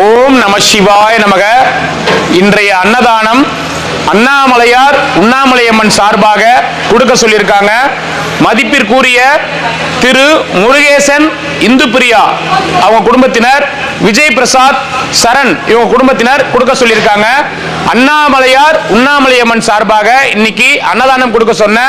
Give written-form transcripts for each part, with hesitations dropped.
ஓம் நம சிவாய நமக. இன்றைய அன்னதானம் அண்ணாமலையார் உண்ணாமலையம்மன் சார்பாக கொடுக்க சொல்லியிருக்காங்க. மதிப்பிற்குரிய திரு முருகேசன், இந்து பிரியா அவங்க குடும்பத்தினர், விஜய் பிரசாத், சரண் இவங்க குடும்பத்தினர் கொடுக்க சொல்லியிருக்காங்க. அண்ணாமலையார் உண்ணாமலையம்மன் சார்பாக இன்னைக்கு அன்னதானம் கொடுக்க சொன்ன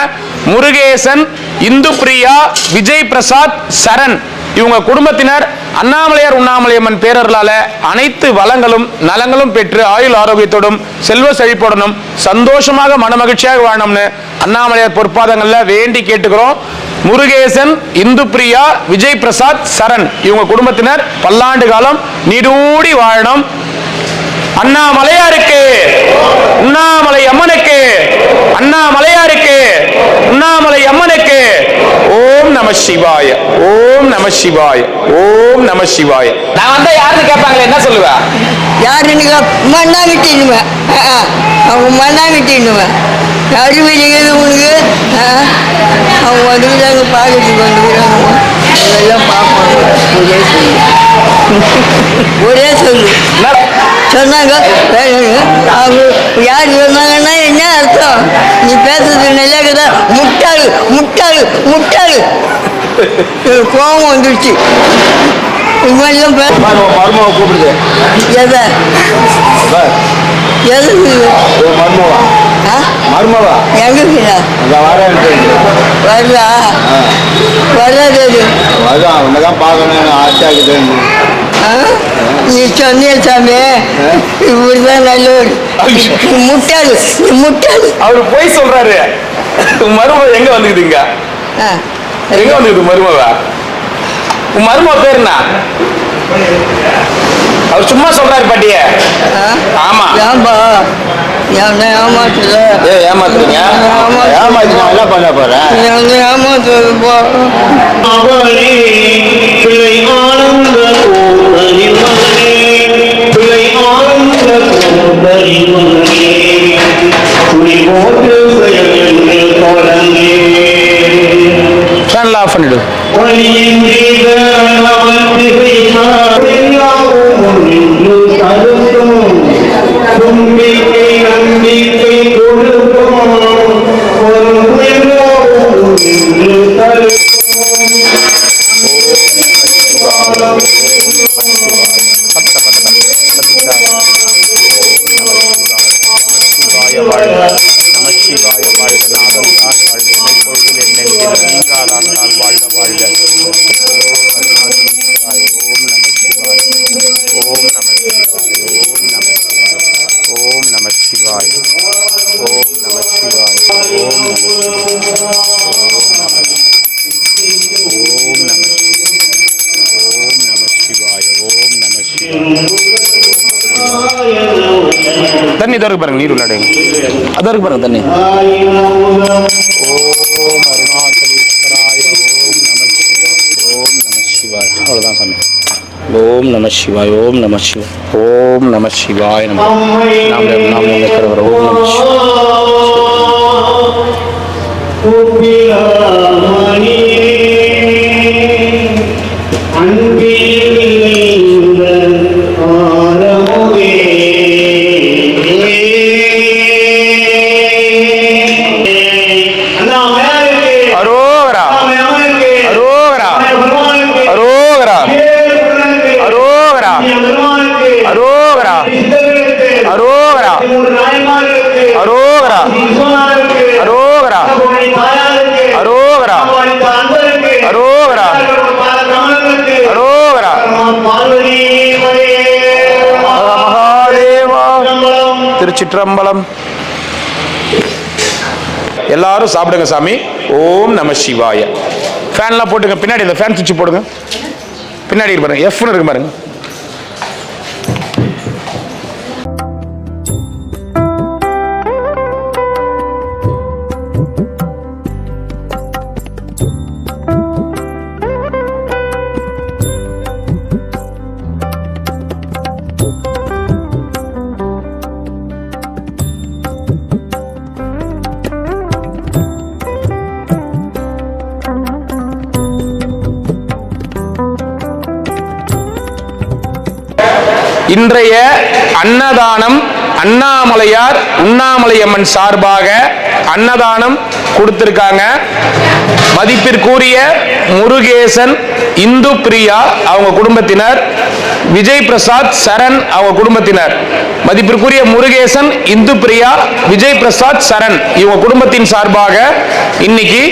முருகேசன், இந்து பிரியா, விஜய் பிரசாத், சரண் இவங்க குடும்பத்தினர் அண்ணாமலையார் உண்ணாமலையம்மன் பேரர்களால அனைத்து வளங்களும் நலங்களும் பெற்று ஆயுள் ஆரோக்கியத்தோடும் செல்வ செழிப்புடனும் சந்தோஷமாக மனமகிழ்ச்சியாக வாழணும்னு அண்ணாமலையார் பொற்பாதங்கள்ல வேண்டி கேட்டுக்கிறோம். முருகேசன், இந்து பிரியா, விஜய் பிரசாத், சரண் இவங்க குடும்பத்தினர் பல்லாண்டு காலம் நீடூடி வாழணும். அண்ணாமலையாருக்கு, உண்ணாமலை அம்மனுக்கு, அண்ணாமலையாருக்கு, உண்ணாமலை அம்மனுக்கு. ஓம் நம சிவாய, ஓம் நம சிவாய, ஓம் நம சிவாய. நான் வந்தா யாருன்னு கேட்பாங்களே, என்ன சொல்லுவேன்? யாருன்னு மண்ணாங்கிட்டின்னுவேன். அவங்க மண்ணாங்கிட்டின்னுவேன். அறிவியல் உனக்கு அவங்க வந்துக்கிறாங்க, பார்க்கறதுக்கு வந்துக்கிறாங்க. அதெல்லாம் பார்ப்பாங்க. ஒரே சொல்லு சொன்னாங்க. அவங்க யார் சொன்னாங்கன்னா என்ன அர்த்தம்? நீ பேசுறது நிலைக்குதா? முட்டாளு முட்டாளு முட்டாளு. கோபம் வந்துடுச்சு. இவெல்லாம் மருமவை கூப்பிடுது. எதை எதுக்கு மருமவா எங்கக்குதா வரலா? வராது. அதான் உன்னதான் பார்க்கணும் ஆசையாக்குது. நீ சொன்னிய சாமி, இவருதான் நல்லவர். முட்டாளு முட்டாளு. அவரு போய் சொல்றாரு. மருமவ எங்க வந்துக்குதுங்க? எங்க வந்துக்குது மருமவ? உன் மருமவ பேர் என்ன? அவர் சும்மா சொல்றாரு பாட்டிய. ஆமா ஏன்பா ஏமாத்துற? ஏமாத்துறீங்க? ஏமாத்தி நான் என்ன பண்ண போறேன்? ஏமாத்துறது போ. பிள்ளை ஆனந்த பிள்ளை ஆனந்த குடி போட்டு தொடங்கி ஃபேன்ல ஆஃப் பண்ணிடு. நம்பிக்கை நம்பிக்கை கொடுக்கும் நமச்சிவாய வாழ்க, நாதம் தான் வாழ்க, பொழுதில் என்னென்கில் நீங்காதான் தான் வாழ்க வாழ்க. ஓம் நம சிவாய, ஓம் நம சிவாய, ஓம் நம சிவாய, ஓம் நம சிவாய, ஓம் நம சிவாய, ஓம் நம சிவாய, ஓம் நம சிவாய. தண்ணி தருக்கு பாருங்க, நீர் விளையாடுங்க. அதற்கு பாருங்க தண்ணி. ஓம் அருணாச்சலேஸ்வராய, ஓம் நம சிவாய, ஓம் நம சிவாய. அவ்வளவுதான் சாமி. ஓம் நம சிவாய, ஓம் நம சிவாய, ஓம் நம சிவாய. நாம் நினைக்கிறவர் ஓம் நம திருச்சிற்றம்பலம். எல்லாரும் சாப்பிடுங்க சாமி. ஓம் நம சிவாய. ஃபேன்லாம் போட்டுங்க. பின்னாடி இந்த ஃபேன் சுவிட்ச் போடுங்க. பின்னாடி பாருங்க, எஃப்னு இருக்கு பாருங்க. இன்றைய அன்னதானம் அண்ணாமலையார் உண்ணாமலையம்மன் சார்பாக அன்னதானம் கொடுத்திருக்காங்க. மதிப்பிற்குரிய முருகேசன், இந்து பிரியா அவங்க குடும்பத்தினர், விஜய் பிரசாத் சரண் அவங்க குடும்பத்தினர். மதிப்பிற்குரிய முருகேசன், இந்து பிரியா, விஜய் பிரசாத் சரண் இவங்க குடும்பத்தின் சார்பாக இன்னைக்கு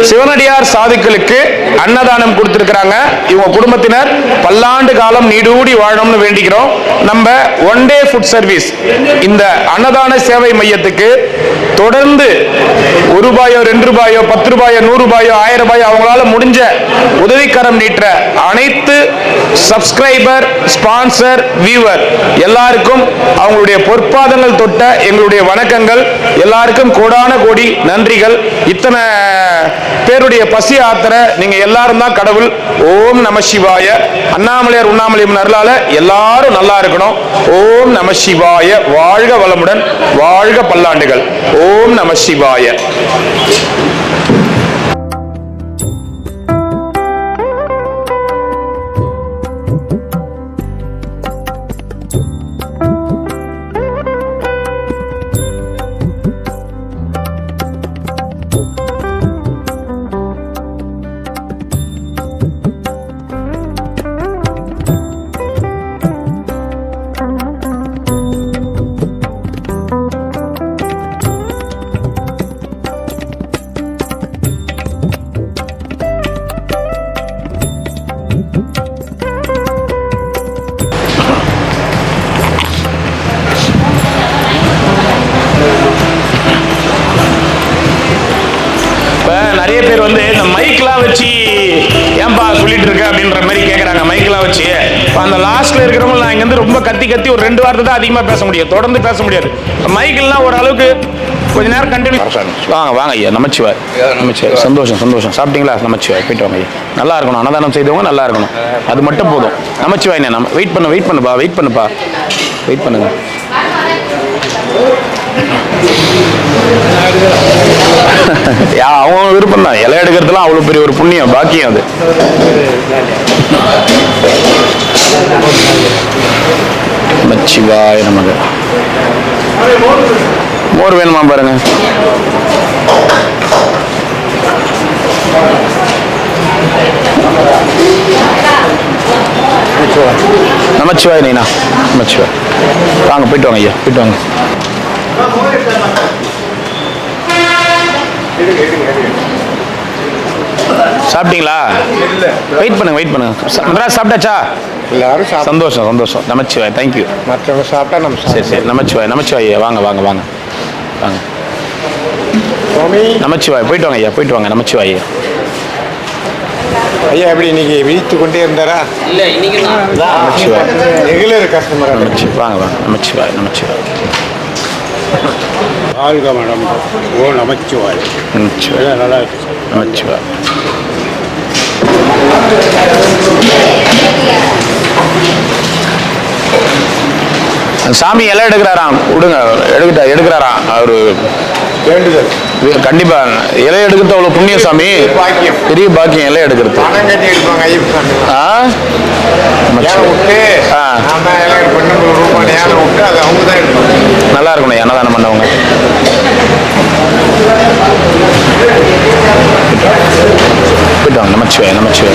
சிவனடியார் சாதுக்களுக்கு அன்னதானம் கொடுத்திருக்கிறாங்க. இவங்க குடும்பத்தினர் பல்லாண்டு காலம் நீடூடி வாழணும்னு வேண்டிக்கிறோம். நம்ம ஒன் டே ஃபுட் சர்வீஸ் இந்த அன்னதான சேவை மையத்துக்கு தொடர்ந்து ₹1, ₹2, ₹10, ₹100, ₹1000 அவங்களால முடிஞ்ச உதவிக்கரம் நீட்ட அனைத்து சப்ஸ்கிரைபர், ஸ்பான்சர், வியூவர் எல்லாருக்கும் அவங்களுடைய பொற்பாதங்கள் தொட்ட எங்களுடைய வணக்கங்கள். எல்லாருக்கும் கோடான கோடி நன்றிகள். இத்தனை பேருடைய பசி ஆத்திர நீங்க எல்லாரும் தான் கடவுள். ஓம் நம சிவாய. அண்ணாமலையார் உண்ணாமலையம்மன் அருளால எல்லாரும் நல்லா இருக்கணும். ஓம் நம சிவாய. வாழ்க வளமுடன், வாழ்க பல்லாண்டுகள். ஓம் நம சிவாய. நிறைய பேர் வந்து இந்த மைக்லாம் வச்சு ஏன்பா சொல்லிட்டு இருக்க அப்படின்ற மாதிரி கேட்குறாங்க. மைக்லாம் வச்சு அந்த லாஸ்ட்ல இருக்கிறவங்க நான் இங்கேருந்து ரொம்ப கத்தி ஒரு 2 வார்த்தை தான் அதிகமாக பேச முடியும், தொடர்ந்து பேச முடியாது. மைக்கெல்லாம் ஓரளவுக்கு கொஞ்ச நேரம் கண்டினியூ. வாங்க ஐயா. நமச்சிவாய். சந்தோஷம். சாப்பிட்டீங்களா? நமச்சிவாய். போயிட்டு வாங்க ஐயா. நல்லா இருக்கணும். அன்னதானம் செய்தவங்க நல்லா இருக்கணும், அது மட்டும் போதும். நமச்சிவாய். நம்ம வெயிட் பண்ணுப்பா. வெயிட் பண்ணுங்க. அவங்க விருப்பம் தான். இலை எடுக்கிறதுலாம் அவ்வளவு பெரிய ஒரு புண்ணியம், பாக்கியம் அது. நமச்சிவாய நமக. மோர் வேணுமா பாருங்க. நமச்சிவாய் நீனா. நமச்சிவாய். வாங்க போயிட்டு வாங்க ஐயா. போயிட்டு வாங்க. சாப்பிட்டீங்களா? வெயிட் பண்ணுங்க. மദ്രാஸ் சாப்பிட்டாச்சா? எல்லாரும் சந்தோஷம். நமச்சிவாய். தேங்க்யூ. மற்றவங்க சாப்பிட்டா நம்ம சரி. நமச்சிவாய். வாங்க. நமச்சிவாய். போயிட்டு வாங்க ஐயா. போயிட்டு வாங்க. நமச்சிவாய். ஐயா எப்படி இன்னைக்கு விழித்து கொண்டே இருந்தாரா? இல்ல இன்னைக்கு நமச்சிவாய். Regular customer. வாங்க. நமச்சிவாய். வாழ்க மேடம். ஓ நமச்சிவாய். நல்லா இருக்கு. நமச்சிவாய். சாமி எல்லாம் எடுக்கிறாராம். விடுங்க. எடுக்கிறாராம் அவரு. வேண்டுதல் கண்டிப்பா இலை எடுக்கிறது அவ்வளவு புண்ணிய சாமி, பெரிய பாக்கியம் இலை எடுக்கிறது. நல்லா இருக்கணும் அன்னதானம் பண்ணவங்க. போயிட்டு வாங்க. நமச்சிவாய்.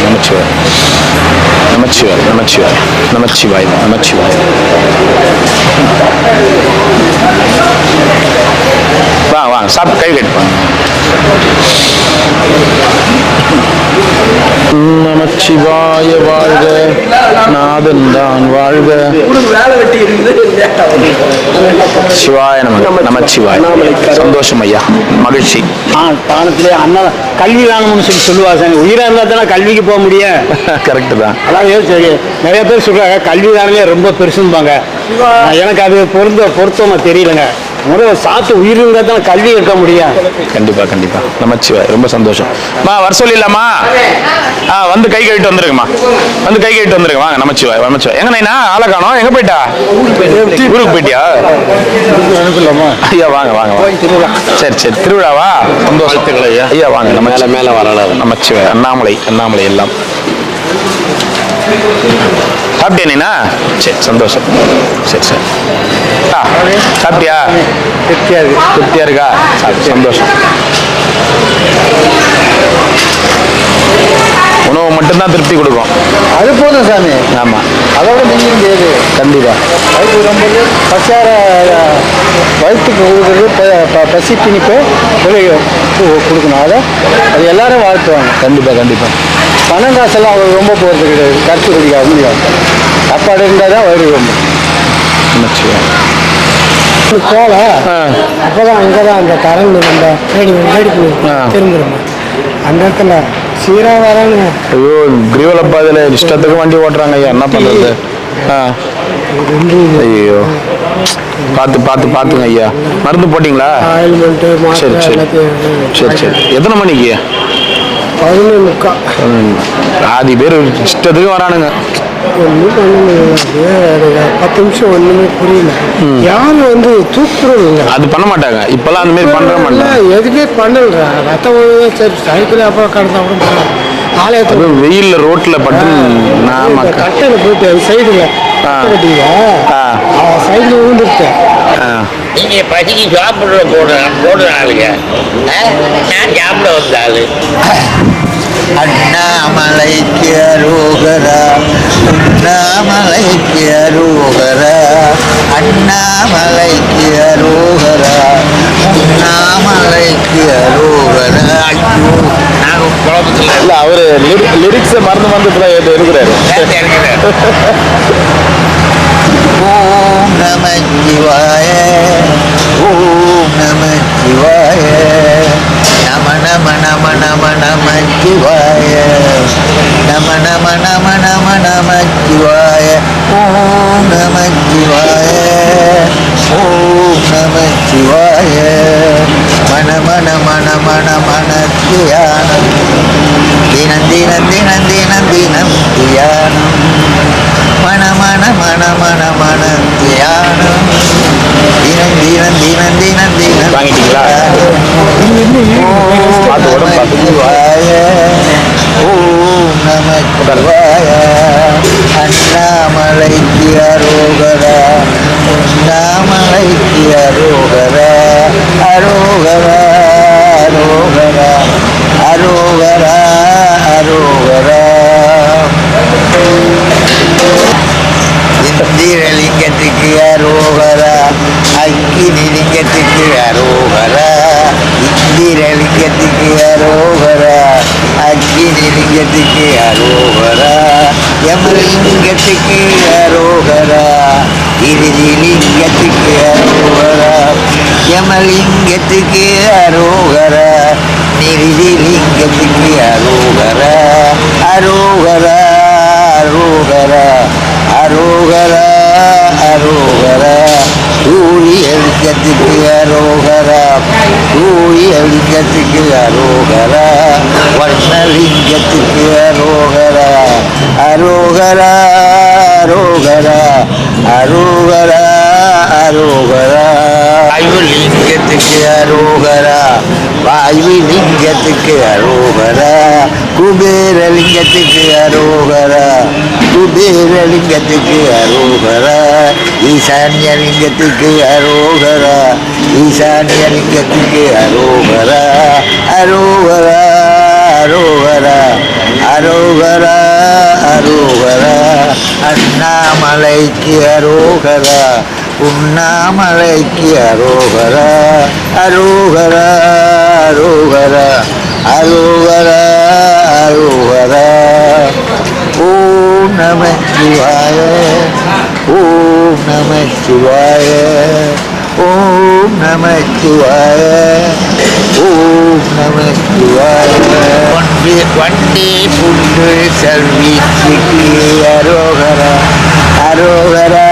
வாங்க சாப்பிட்டு கை கட்டுப்பாங்க. நமச்சிவாய வாழ்க, நாதன் தான் வாழ்க. சிவாய நமச்சிவாய். சந்தோஷம் ஐயா, மகிழ்ச்சி. பானத்திலே அண்ணன் கல்வி வேணும்னு சொல்லுவாங்க. உயிரா இருந்தா தானே கல்விக்கு போக முடியும். கரெக்டு தான். அதாவது நிறைய பேர் சொல்றாங்க கல்வி தானே ரொம்ப பெருசும்பாங்க. எனக்கு அது பொருத்தமா தெரியலங்க. முதல்ல சாப்பிட்டு உயிர் இருந்தா தான் கல்வி எடுக்க முடியும். கண்டிப்பா. நமச்சிவாய். ரொம்ப சந்தோஷம். வர சொல்லிடலாமா? வந்து கை கழிட்டு வந்துருங்கம்மா. வாங்க. நமச்சிவாய். எங்க நைனா ஆளை காணோம்? எங்க போயிட்டா? ஊருக்கு போயிட்டியா? ஐயா வாங்க. சரி திருவிழாவா? சந்தோஷத்துக்கள் ஐயா. வாங்க. மேல வரலாம். நமச்சிவாய். அண்ணாமலை எல்லாம் சாப்பிட்டேனா? சரி, சந்தோஷம். சரி சரி. சாப்பிட்டியா? திருப்தியா இருக்கா? சந்தோஷம். உணவு மட்டும்தான் திருப்தி கொடுக்கும். அது போதும் சாமி. ஆமா, அதோட மிஞ்சி முடியாது. கண்டிப்பா. வயிற்று ரொம்ப பசியார வயிற்றுக்கு கொடுக்குறது பசி திணிப்பு கொடுக்கணும். அது எல்லாரும் வாழ்த்துவாங்க. கண்டிப்பா கண்டிப்பா. பணம் காசெல்லாம் அவங்க ரொம்ப போகிறது கிடையாது. கருத்து குடிக்க முடியாது. சாப்பாடு இருந்தால் தான் வயிறு ரொம்ப போல. அப்போதான் அங்கே தான் அந்த கரண்ட் நம்ம திரும்புறோம். அந்த இடத்துல சீரா வரானுங்க. ஐயோ, கிரிவலப்பா இதில் இஷ்டத்துக்கு வண்டி ஓட்டுறாங்க ஐயா, என்ன பண்ணுறது? ஐயோ, பார்த்துங்க ஐயா. மருந்து போட்டிங்களா? சரி சரி சரி சரி. எத்தனை மணிக்கு? 11:45. பாதி பேர் இஷ்டத்துக்கு வரானுங்க. ஒன்றும் பண்ண முடியாது. 10 நிமிஷம் ஒன்றுமே புரியல. யாரும் வந்து தூக்குறது இல்லை. அது பண்ண மாட்டாங்க இப்பெல்லாம், அந்த மாதிரி பண்ண மாட்டாங்க. எதுவுமே பண்ணல. ரத்தம் சரி சைக்கிள் அப்புறம் கடந்தா கூட ஆலயத்துல வெயில்ல ரோட்ல பட்டு கட்டையில போயிட்டு சைடுல சைடுல விழுந்துருக்கேன். நீங்க பசிக்கு சாப்பிடுற போடுற ஆளுங்க, நான் சாப்பிட வந்த ஆளு. அண்ணாமலைக்கு அரோகரா, அண்ணாமலைக்கு அரோகரா, அண்ணாமலைக்கு அரோகரா, அண்ணாமலைக்கு அரோகரா. ஐயோ, நான் குழப்பத்தில் இல்ல, அவரு லிரிக்ஸை மறந்து இருக்கிறாரு. ஓம் நம சிவாய, ஓம் நம சிவாய, நம நம நம நம நம சிவாய, நம நம நம நம நம சிவாய, ஓம் நம சிவாய, ஓம் நம சிவாய, மன மன மன மன மன தியானம், தினம் தினம் தினம் தினம் தினம் தியானம், மன மன மன மன மன தியானம், தினம் தினம் தினம் தினம் தினம். வாங்கிட்டீங்களா? ஓம் நம சிவாய, ஓம் நம சிவாய, அண்ணாமலைக்கு அரோகரா, அண்ணாமலைக்கு அரோகரா, அரோகரா அரோகரா அரோகரா அரோகரா. இந்திரலிங்கத்துக்கு அரோகரா, அக்கினி லிங்கத்துக்கு அரோகரா, இந்திரலிங்கத்துக்கு அரோகரா, அக்கினி லிங்கத்துக்கு அரோகரா, யமலிங்கத்துக்கு அரோகரா, இறுதிலிங்கத்துக்கு அரோகரா, யமலிங்கத்துக்கு அரோகரா, நிறுதிலிங்கத்துக்கு அரோகரா, அரோகரா அரோகரா அரோகரா அரோகரா. சூரியலிங்கத்துக்கு அரோகரா, சூரியலிங்கத்துக்கு அரோகரா, வர்ணலிங்கத்துக்கு அரோகரா, அரோகரா அரோகரா அரோகரா அரோகரா. வாயுலிங்கத்துக்கு அரோகரா, வாயுலிங்கத்துக்கு அரோகரா, குபேரலிங்கத்துக்கு அரோகரா, குபேரலிங்கத்துக்கு அரோகரா, ஈசான்யலிங்கத்துக்கு அரோகரா, ஈசான்யலிங்கத்துக்கு அரோகரா, அரோகரா அரோகரா அரோகரா அரோகரா. அண்ணாமலைக்கு அரோகரா, உண்ணாமலைக்கு அரோகரா, அரோகரா அரோகரா அரோகரா அரோகரா. ஓம் நம சிவாய, ஓம் நம சிவாய, ஓம் நம சிவாய, ஓம் நம சிவாய. வண்டி புண்டு சர்வீஸுக்கு அரோகரா, அரோகரா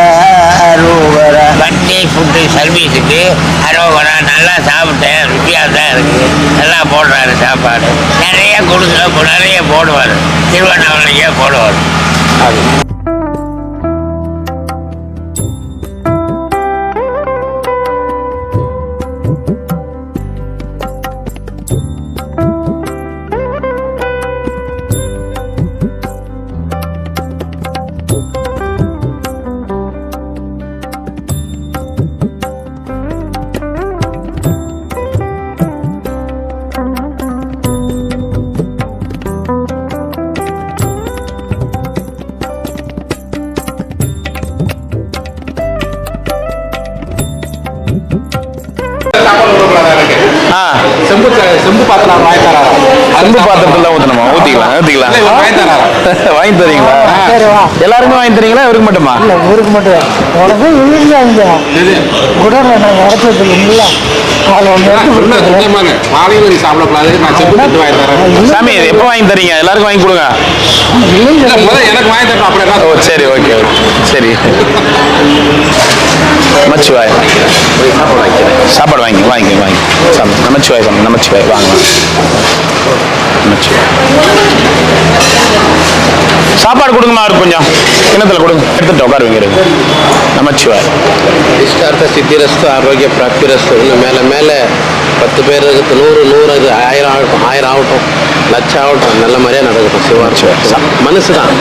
அரோகரா. வண்டி ஃபுட்டு சர்வீஸுக்கு அரோகரா. நல்லா சாப்பிட்டேன், ருசியாக தான் இருக்குது. நல்லா போடுறாரு சாப்பாடு. நிறைய கொடுக்க நிறைய போடுவார். திருவண்ணாமலைக்கே போடுவார். அது பாத்திரம் வாங்கி தராரா? செம்பு பாத்திரத்துல ஊத்தணுமா? ஊத்திக்கலாம் வாங்கி தராரா? வாங்கி தரீங்களா? எல்லாருமே வாங்கி தரீங்களா? இவருக்கு மட்டுமா? இல்லை ஊருக்கு மட்டும் உனக்கு இல்லைங்க இங்கே உடனே நாங்கள் வரப்போது இல்லை அதில் ஒன்று காலையில் நீ சாப்பிடக்கூடாது, நான் செம்பு தட்டு வாங்கி தரேன். சாமி எப்போ வாங்கி தரீங்க? எல்லாருக்கும் வாங்கி கொடுங்க. இல்ல, முதல்ல எனக்கு வாங்கி தரணும், அப்புறம் என்ன? ஓ சரி, ஓகே சரி. நமச்சிவாய். சாப்பாடு வாங்கி சாமி. நமச்சிவாய் சாமி, நமச்சிவாய். வாங்க நமச்சிவாய். சாப்பாடு கொடுங்கம்மா, அவருக்கு கொஞ்சம் கிணத்துல கொடுங்க, எடுத்துட்டு உட்காருவீங்க. நமச்சிவாய். ಇಷ್ಟಾರ್ಥ ಸಿದ್ಧಿರಸ್ತು ಆರೋಗ್ಯ ಪ್ರಾಪ್ತಿರಸ್ತು. ಇನ್ನು ಮೇಲೆ ಮೇಲೆ 10 பேர் 100 1000 ஆகட்டும், 1000 ஆகட்டும், லட்சம் ஆகட்டும், நல்ல மாதிரியா நடக்கட்டும். சிவார்ச்சம் மனசு தான்.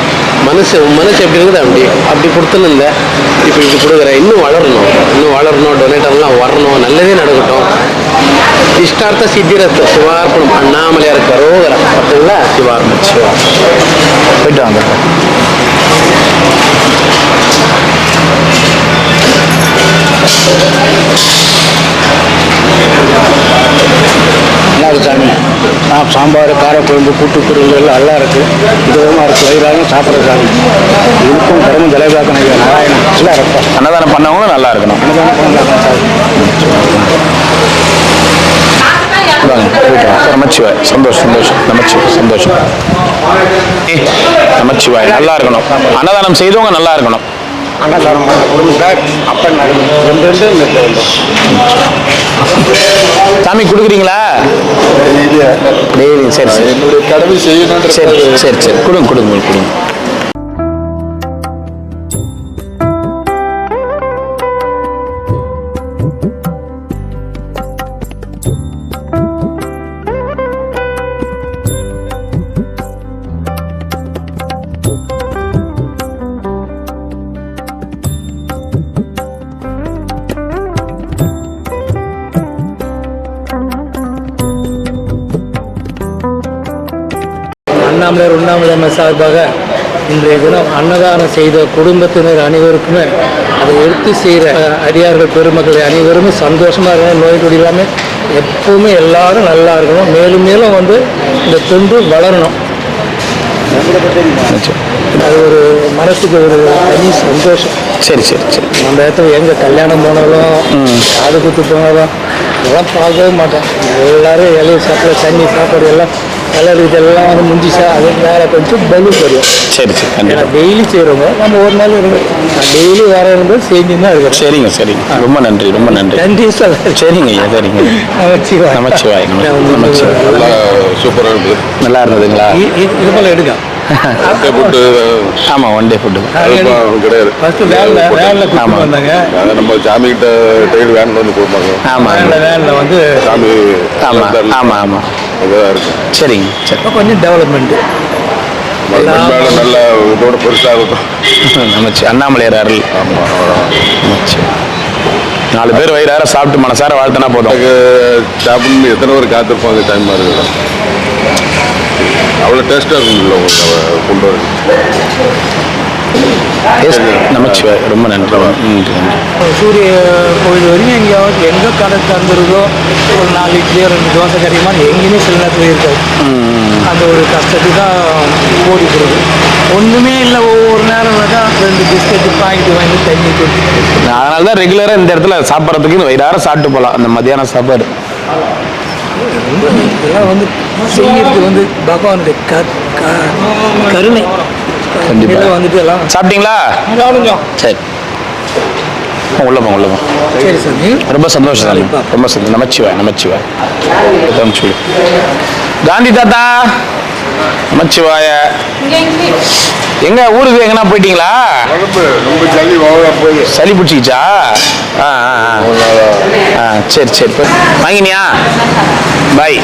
மனசு எப்படி இருக்குது அப்படி கொடுத்துன்னு இல்லை, இப்படி கொடுக்குறேன். இன்னும் வளரணும், டொனேட்டர்லாம் வரணும், நல்லதே நடக்கட்டும். இஷ்டார்த்த சித்திரஸ்து. சிவார்ப்பணம். அண்ணாமலையார் கரோகரம். பார்த்தீங்களா? சிவார்ப்பணம். சிவா போயிட்டு வாங்க. நல்லா இருக்கு சாமி. சாம்பார், காரக்குழம்பு, கூட்டுக்குருள் எல்லாம் நல்லா இருக்கு. விதமாக இருக்கு. வயிறாலும் சாப்பிட்ற சாமி. இதுக்கும் கடமை தலைவாக்கணும். நாராயணன் நல்லா இருப்பா. அன்னதானம் பண்ணவங்களும் நல்லா இருக்கணும். நமச்சிவாய். சந்தோஷம். நமச்சிவாய். நமச்சிவாய். நல்லா இருக்கணும். அன்னதானம் செய்தவங்க நல்லா இருக்கணும். அன்னதானம் குடும்பத்தார் அப்பன் ரெண்டு சாமி கொடுக்குறீங்களா? டெய்லி. சரி. என்னுடைய கடமை செய்யணும். சரி. கொடுங்க. அண்ணாமலையார் உண்ணாமலை சார்பாக இன்றைய தினம் அன்னதானம் செய்த குடும்பத்தினர் அனைவருக்குமே அதை எடுத்து செய்கிற அடியார்கள் பெருமக்கள் அனைவருமே சந்தோஷமாக இருக்கணும். நோய் நொடி இல்லாமல் எப்பவுமே எல்லாரும் நல்லா இருக்கணும். மேலும் வந்து இந்த தொண்டு வளரணும். அது ஒரு மனசுக்கு ஒரு தனி சந்தோஷம். சரி. நம்ம இடத்துல எங்கே கல்யாணம் போனாலும் காது குத்து போனாலும் இதெல்லாம் பார்க்கவே மாட்டேன். எல்லாரும் இலையை சாப்பிட தண்ணி சாப்பாடு எல்லாம் கலர் இதெல்லாம் வந்து முடிஞ்சிச்சா அது வேலை கொஞ்சம் பலு தெரியும். சரி. டெய்லி செய்கிறவங்க நம்ம ஒரு நாள் இருக்கு. நான் டெய்லி வர இருக்கும்போது செஞ்சு தான் இருக்கிறேன். சரிங்க. ரொம்ப நன்றி. நன்றி சார். சரிங்க. நமச்சிவாய். சூப்பராக இருக்குது. நல்லா இருந்ததுங்களா? இது போல எடுக்க ஆமாம், ஒன் டே ஃபுட்டு கிடையாது. ஃபஸ்ட்டு வேனில் ஆமாம். வந்தாங்க. நம்ம சாமி கிட்ட டைல் வேன் வந்து கொடுப்பாங்க. ஆமாம். வேனில் வந்து சாமி ஆமாம். இதாக இருக்கு. சரிங்க. இப்போ கொஞ்சம் டெவலப்மெண்ட்டு நல்ல இதோட பெருசாக இருக்கும். நமச்சி அண்ணாமலையார் அருள். நமச்சி 4 பேர் வயிறார சாப்பிட்டு மனசார வாழ்த்தனா போதும். எனக்கு சாப்பிட்டு எத்தனை பேர் காத்திருப்பாங்க டைம் இருக்குது. அவ்வளோ டேஸ்ட்டாக இருக்குங்களா உங்களுக்கு கொண்டு வர? நமச்சிவாய். ரொம்ப நன்றி. சூரிய கோயில் வரைக்கும் எங்கேயாவது எங்கே கடை திறந்துருதோ ஒரு 4 இட்லியோ 2 தோசை கிடைக்குமா எங்கேயுமே சில நேரத்தில் இருக்காது. அந்த ஒரு கஷ்டத்துக்கு தான் ஓடி போடுது. ஒன்றுமே இல்லை. ஒவ்வொரு நேரம் தான் 2 பிஸ்கெட்டு பாக்கெட்டு வாங்கி தண்ணி கொடுத்து. அதனால தான் ரெகுலராக இந்த இடத்துல சாப்பிட்றதுக்கு இந்த வயிறார சாப்பிட்டு போகலாம். அந்த மத்தியான சாப்பாடு இதெல்லாம் வந்து செய்யறது வந்து பகவானுடைய கருணை. கண்டிப்பாக வந்துட்டு எல்லாம் சாப்பிட்டீங்களா? சரி. உள்ள போங்க. சரி சார். ரொம்ப சந்தோஷம். நமச்சிவாய். காந்தி தாத்தா நமச்சிவாய. எங்க ஊருக்கு எங்கன்னா போயிட்டீங்களா? ரொம்ப சளி பிடிச்சிக்கிச்சா? சரி. வாங்கினியா? பாய்.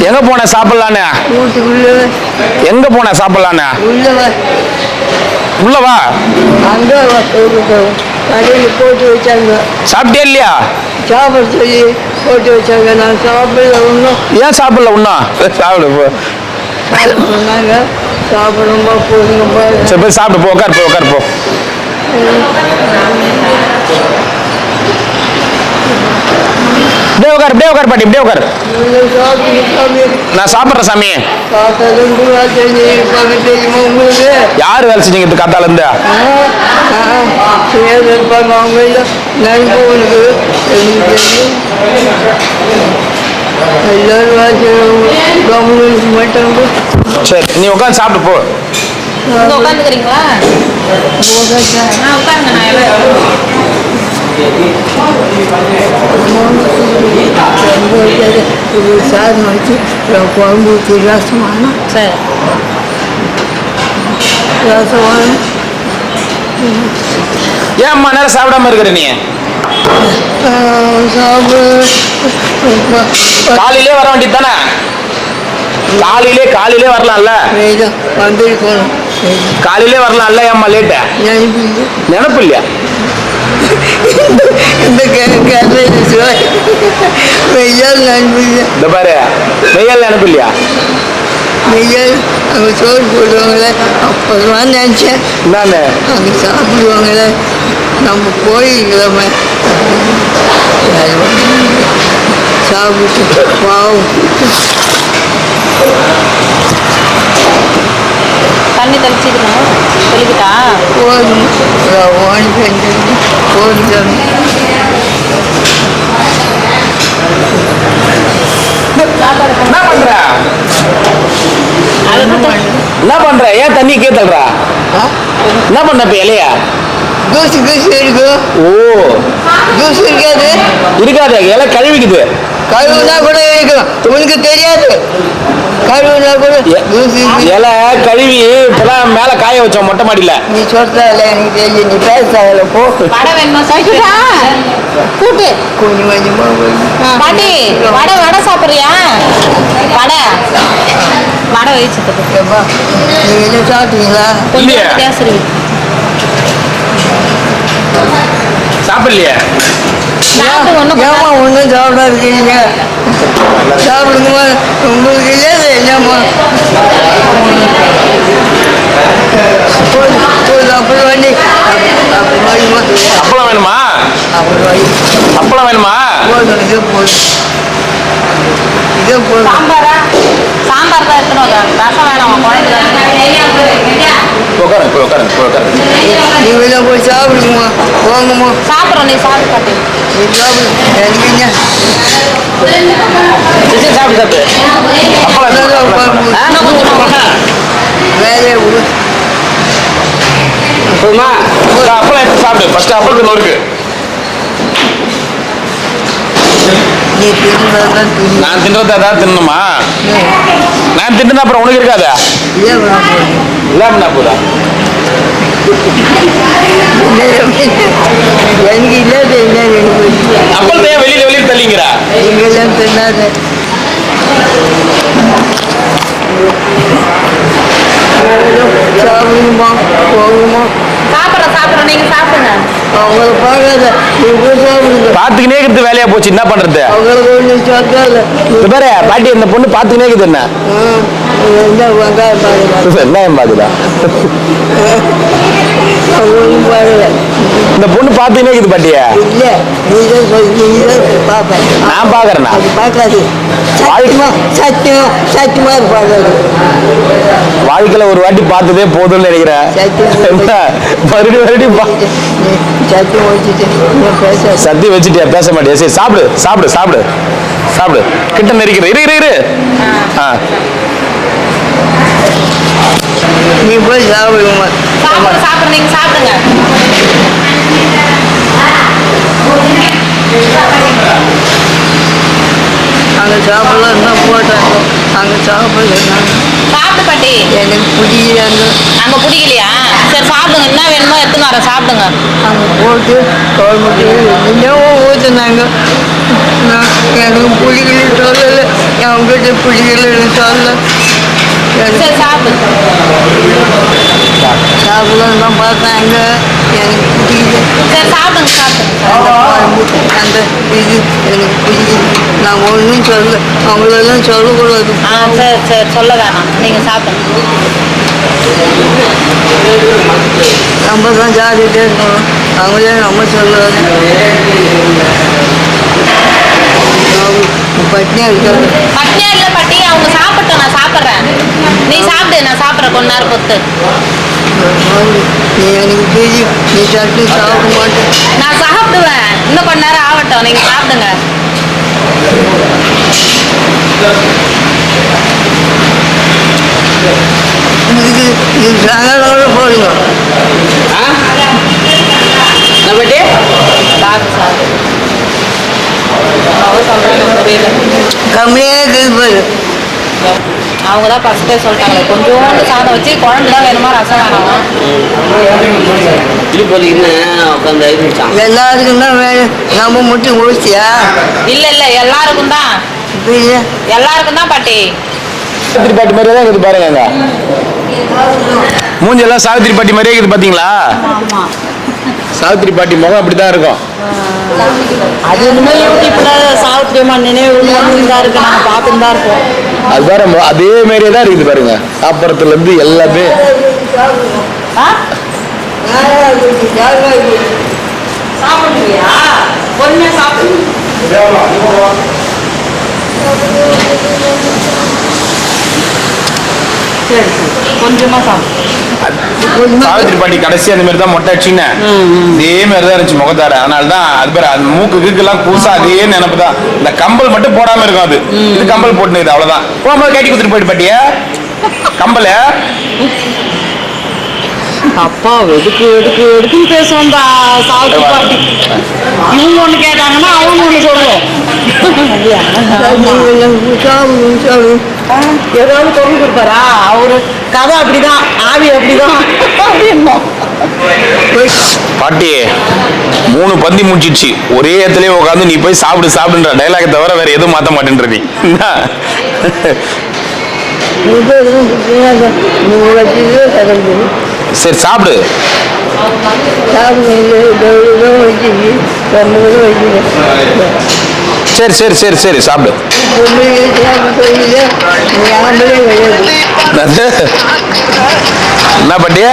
எங்க போன சாப்பிடலான்னு? எங்க போன சாப்பிடலான்னு? உள்ளவா? போட்டு வச்சாங்க. சாப்பிட்டே இல்லையா? சாப்பிட சொல்லி போட்டு வச்சாங்க. நான் சாப்பிடல ஒன்றும். ஏன் சாப்பிடல ஒன்றும்? சாப்பிடு போ. சொன்னாங்க சாப்பிடும்பா போதுங்கப்பா. சரி போய் சாப்பிடு போ. உட்கார் போ. இப்படியே உட்கார் பாட்டி, இப்படியே உட்கார். நான் சாப்பிட்றேன் சாமி. உங்களுக்கு யார் வேலை செஞ்சீங்க காத்தால இருந்து? இருப்பாங்க அவங்க நண்பர்களுக்கு எல்லாரும் கவர்மெண்ட் மாட்டாங்க. சரி, நீ உட்காந்து சாப்பிட்டு போ. உட்காந்துக்கிறீங்களா? உட்காருங்க. சாதம் வச்சு குழம்பு ஊற்றி ரசமான சரி. ரசமான ஏன் அம்மா நேரம் சாப்பிடாம இருக்கிற நீ? காலையிலே வர வேண்டியது தானே? காலையிலே வரலாம்ல? வந்திருக்கணும். காலையிலே வரலாம்ல? ஏம்மா லேட்ட? நினப்பு இல்லையா? இந்த வெய்யால் நண்பீங்க. இந்த பாரு, வெய்யால் நினப்பு இல்லையா? வெய்யால் அங்கே சோறு போடுவாங்களே, அப்போதான் நினச்சேன். என்னன்னு? அங்கே சாப்பிடுவாங்களே, நம்ம கோயிலுக்கிழமை சாப்பிட்டு பாவம். தண்ணி தெளிச்சுக்கணும். தெளிக்கிட்டா போதும் ஓடி செஞ்சு போதும். என்ன பண்ற? என்ன பண்ற? ஏன் தண்ணி கேத்தல்றா? என்ன பண்ண இப்ப இலையா? தூசி இருக்கு. ஓ, தூசி இருக்காது. இருக்காது, இலை கழுவிக்குது. கழுவுனா கூட இருக்கும், உனக்கு தெரியாது. கழுவுனா கூட தூசி இலை கழுவி இப்பதான் மேல காய வச்சோம் மொட்டை மாடியில. நீ சொல்றா எனக்கு தெரியும், நீ பேசாத போ. வடை வேணுமா? சாப்பிட்டா கூட்டு கொஞ்சம் கொஞ்சமா பாட்டி. வடை சாப்பிட்றியா? வடை வயிற்றுக்கு நீங்க என்ன சாப்பிட்டீங்களா? இல்லையா? கொஞ்சம் கேசரி சாப்பிடலையே? ஏமா ஒன்றும் சாப்பிடா இருக்கீங்க? சாப்பிடுங்கம்மா. உங்களுக்கு இல்லையாது என்னம்மா? அப்புறம் வண்டி அப்பளம் வேணுமா? அப்பளம் வேணுமா? போதும், இதே போதும், இதே போதும். சாம்பார் தான் இருக்கணும். ரசம் வேணும் குழந்தைங்க. உட்காருங்க. நீங்க போய் சாப்பிடுங்கம்மா, போங்கம்மா. சாப்பிட்றோம். நீ சாப்பிடு பாட்டி. நீ சாப்பிடு. எனக்குங்க சாப்பிட்டு வேலையை விடு. அப்பளம் எடுத்து சாப்பிடு. ஃபர்ஸ்ட் அப்பளத்துக்கு நொறுக்கு. நீ தின்னுதான் தின்னு. நான் தின்றதை ஏதாவது தின்னணுமா? நான் தின்னா அப்புறம் உனக்கு இருக்காதா? ஏன் இல்லாம போதா? எனக்கு இல்லாத என்ன எனக்கு அப்பளத்தை ஏன் வெளியில தள்ளிங்கிறா? எங்கெல்லாம் தின்னாத. சாப்பிடுமா, போகுமா. சாப்பிட்றோம். நீங்க சாப்பிடுங்க. அவங்கள பார்க்காத, நீ போய் சாப்பிடுங்க. பாத்துக்கினே இருக்கிறது வேலையா போச்சு. என்ன பண்றது? அவங்களுக்கு ஒன்றும் சாப்பிடாத. பாரு பாட்டி, இந்த பொண்ணு பாத்துக்கினே இருக்குது. என்ன எந்த வெங்காயம் பாருங்க. வெங்காயம் பாக்குதா? அவங்களும் பாருங்க. இந்த பொண்ணு பாத்துக்கினே இருக்குது பாட்டியா? இல்ல, நீதான் சொல்லி நீதான் பார்ப்பேன். நான் பாக்குறேன்னா? அது பார்க்காது. சத்தியமா அது பார்க்காது. வாழ்க்கையில ஒரு வாட்டி பார்த்ததே போதும்னு நினைக்கிறேன். மறுபடியும் சத்தியம் வச்சுட்டு பேச சத்தி வச்சுட்டியா? பேச மாட்டியா? சரி சாப்பிடு. கிட்ட நெரிக்கிற. இரு. நீ போய் சாப்பிடுமா. சாப்பிட்றோம். நீங்க சாப்பிடுங்க. அங்கே சாப்பிடலாம் என்ன போட்டாங்க. அங்கே சாப்பிடலாம் சாப்பிடு பாட்டி. எனக்கு பிடிக்கிறாங்க. அங்கே பிடிக்கலையா? சரி சாப்பிடுங்க. என்ன வேணுமோ எடுத்துன்னு வரேன். சாப்பிடுங்க. அங்கே போட்டு குழம்புக்கு என்னவோ ஊற்றுனாங்க. எனக்கு பிடிக்கலன்னு சொல்லலை. அவங்ககிட்ட பிடிக்கலன்னு சொல்ல. சரி சாப்பிடு. சாப்பிடலாம் தான் பார்த்தாங்க. எனக்கு பிடிக்கல. சரி சாப்பிடுங்க. அந்த குழம்பு அந்த இது எனக்கு பிடிக்கல. நான் ஒன்றும் சொல்ல, அவங்களெல்லாம் சொல்லக்கூடாது. சரி சொல்ல வேணாம். நீங்க சாப்பிடுங்க. நம்ம தான் ஜாலியாக இருக்கணும். அவங்களே நம்ம சொல்லுவாங்க. பட்டினியாக இருக்காங்க. பட்னியா இல்லை பாட்டி, அவங்க சாப்பிட்டோம், நான் சாப்பிட்றேன். நீ சாப்பிடு, நான் சாப்பிட்றேன் கொஞ்ச நேரம் பொறுத்து. நீ எனக்கு தெரியும், நீ சட்னி சாப்பிட மாட்டேன். நான் சாப்பிடுவேன், இன்னும் கொஞ்ச நேரம் ஆகட்டும், நீங்க சாப்பிடுங்க. இதுக்கு இது சாயங்காலம் போடுங்க. என்ன பாட்டி? சாப்பிடு சாப்பிடு. அவங்க சொல்றாங்க புரியல. கம்மியாக கேட்பாரு. அவங்க தான் ஃபர்ஸ்டே சொல்லிட்டாங்க, கொஞ்சோண்டு சாதம் வச்சு குழம்பு தான் வேணுமா ரசம் வேணாமா. உட்காந்து எல்லாருக்கும் தான் வேணும். நம்ம மட்டும் முடிச்சியா? இல்ல இல்ல எல்லாருக்கும் தான், இப்போ இல்லை. எல்லாருக்கும் தான் பாட்டி. சாவித்திரி பாட்டி மாதிரியே தான் இருக்குது பாருங்க. மூஞ்செல்லாம் சாவித்திரி பாட்டி மாதிரியே இருக்குது பாத்தீங்களா? சாவித்திரி பாட்டி முகம் அப்படிதான் இருக்கும். அது இனிமேல் யூடியூப்ல சாவித்திரி அம்மா நினைவு தான் இருக்கு, நாங்க பார்த்துட்டு தான் இருக்கோம். அது பாருங்க, அதே மாதிரியே தான் இருக்குது பாருங்க, சாப்பிட்றதுல இருந்து எல்லாமே. சாப்பிடுவியா? பொறுமையா சாப்பிடு. சரி சரி, கொஞ்சமா சாப்பிடு. சாவித்திரி பாட்டி கடைசி அந்த மாதிரி தான் மொட்டை அடிச்சுன்னு இதே மாதிரி தான் இருந்துச்சு முகத்தார. அதனால தான் அது பேர் அது மூக்கு கீக்கெல்லாம் பூசா அதே நினைப்பு தான். இந்த கம்பல் மட்டும் போடாம இருக்கும், அது இது கம்பல் போட்டுனுது அவ்வளவுதான். போகும்போது கட்டி கொடுத்துட்டு போயிட்டு பாட்டிய கம்பல. அப்பா எதுக்கு எதுக்கு எதுக்குன்னு பேசுவோம் சாவித்திரி பாட்டி. இவங்க ஒண்ணு கேட்டாங்கன்னா அவங்க ஒண்ணு சொல்லுவோம். ஏதாவது பொருள் கொடுப்பாரா அவரு? கதை அப்படிதான், ஆவி அப்படிதான். பாட்டி 3 பந்தி முடிச்சிடுச்சு, ஒரே இடத்துலயே உட்காந்து நீ போய் சாப்பிடு சாப்பிடுன்ற டைலாக தவிர வேற எதுவும் மாத்த மாட்டேன்ற நீ. சரி சாப்பிடு. சரி சரி சரி சரி சாப்பிடு. என்ன பாட்டி?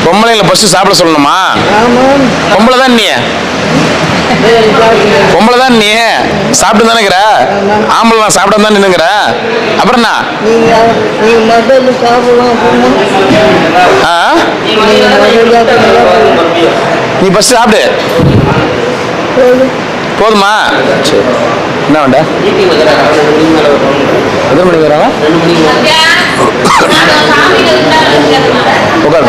பொம்பளைங்களை ஃபர்ஸ்ட் சாப்பிட சொல்லணுமா? பொம்பளை தான் நீ, பொம்பளை தான் நீ சாப்பிட்டு தானேங்கிற. ஆம்பளை நான் சாப்பிட தான் நின்னுங்கிற. அப்புறம் என்ன? நீ ஃபர்ஸ்ட் சாப்பிடு. போதுமா? சரி, என்ன வேண்டா? எத்தனை மணிக்கு வராங்க? உட்காரு.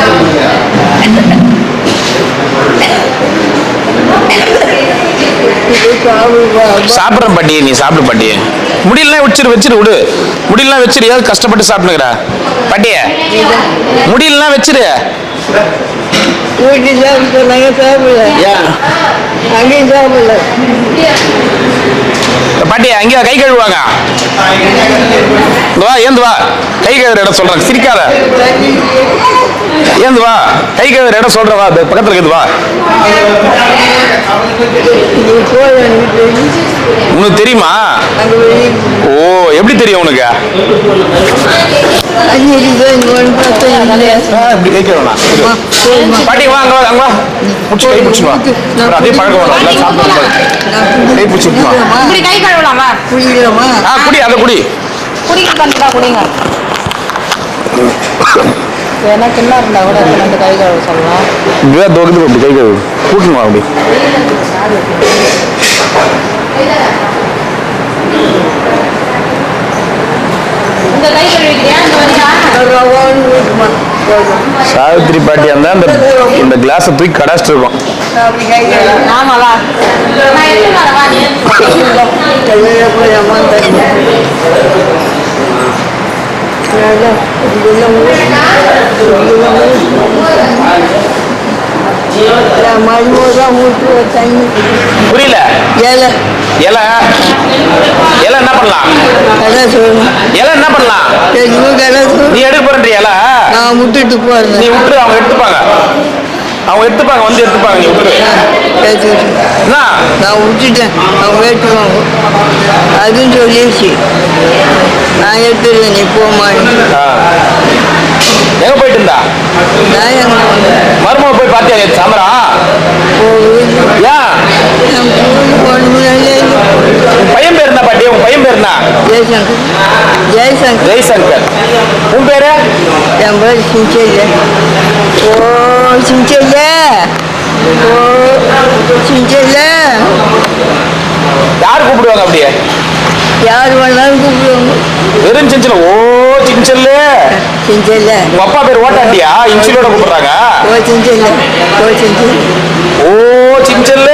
சாப்பிட்றேன் பாட்டி, நீ சாப்பிடு பாட்டி. முடியலாம் வச்சிரு விடு. முடியலாம் வச்சிரு, ஏதாவது கஷ்டப்பட்டு சாப்பிட்டுங்கிற பாட்டிய. முடியலாம் வச்சிரு. பாட்டி அங்கே கை கழுவுவாங்க. வா, ஏந்து வா, கை கழுவுற இடம் சொல்றேன், சிரிக்காத. ஏந்து வா, கை கழுவுற இடம் சொல்றேன், வா பக்கத்துல இருக்குது வா. உனக்கு தெரியுமா? ஓ, எப்படி தெரியும் உனக்கு? இப்படி கை கழுவனா? பாட்டி வா, அங்க வா, அங்க வா, பிடிச்சி கை பிடிச்சிட்டு வா. அதே பழக்கம் வரும், எல்லாம் சாப்பிட்டு கை பிடிச்சிட்டு வா. இப்படி கை கழுவலாமா? குடி, அதை குடி. குடிக்க கண்டிப்பா குடிங்க. எனக்கு என்ன இருந்தா கூட 2 கை கழுவ சொல்லலாம். இப்படிதான் தோக்குது, அப்படி கை கழுவு கூட்டணும் அப்படி. இந்த கை கழுவிக்கிறியா? சாவித்திரி பாட்டி அந்த இந்த கிளாஸை தூக்கி கடாச்சிட்டு இருக்கோம். ஆமாவா? நான் எப்படி வரவா? புரியல? இலை இலை இலை என்ன பண்ணலாம்? இலை என்ன பண்ணலாம்? நீ எடுக்க போறேன் இலை. நான் விட்டுட்டு போறேன். நீ விட்டுரு, அவங்க எடுத்துப்பாங்க, வந்து எடுத்துப்பாங்க. நீ விட்டுரு. என்ன? நான் விட்டுட்டேன், அவங்க ஏற்றுவாங்க. அதுன்னு சொல்லிடுச்சு, நான் எடுத்துருவேன், நீ போமா. எங்க போயிட்டு இருந்தா? நான் எங்க மருமக போய் பார்த்தியா சாமரா? பையன் பேர் என்ன? ஜெய்சங்கர். ஜெய்சங்கர். ஜெய்சங்கர். உன் பேரு? என் பேர் சிஞ்சையா. ஓ சிஞ்சையா. ஓ சிஞ்சையா. யார் கூப்பிடுவாங்க அப்படியே? யார் வேணாலும் கூப்பிடுவாங்க. வெறும் சிஞ்சல். ஓ சிஞ்சல். சிஞ்சையா. உங்க அப்பா பேர் ஓட்டாண்டியா? இன்சிலோட கூப்பிடுறாங்க. ஓ சிஞ்சையா. ஓ சிஞ்சையா. ஓ சிஞ்சல்.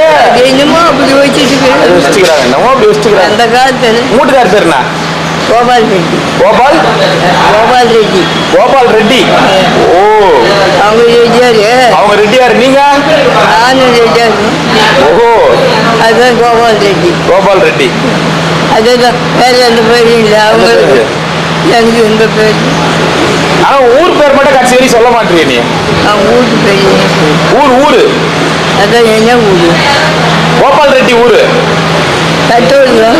என்னமோ அப்படி வச்சுக்கிறாங்க. என்னமோ அப்படி வச்சுக்கிறாங்க. அந்த காலத்துல மூட்டுக்கார் பேர் என்ன? கோபால் ரெட்டி. கோபால். கோபால் ரெட்டி. கோபால் ரெட்டி. ஓ அவங்க ரெட்டியாரு. அவங்க ரெட்டியாரு. நீங்க? நானும் ரெட்டியாரு. ஓஹோ. அதுதான் கோபால் ரெட்டி. கோபால் ரெட்டி. அதுதான் வேற எந்த பேரும் இல்லை. அவங்க எனக்கு எந்த பேர். ஆனா ஊர் பேர் மட்டும் கட்சி வரைக்கும் சொல்ல மாட்டீங்க நீ. அவங்க வீட்டு பேர் ஊரு. அதான் என்ன ஊரு? கோபால் ரெட்டி ஊரு. தட்டோடு தான்.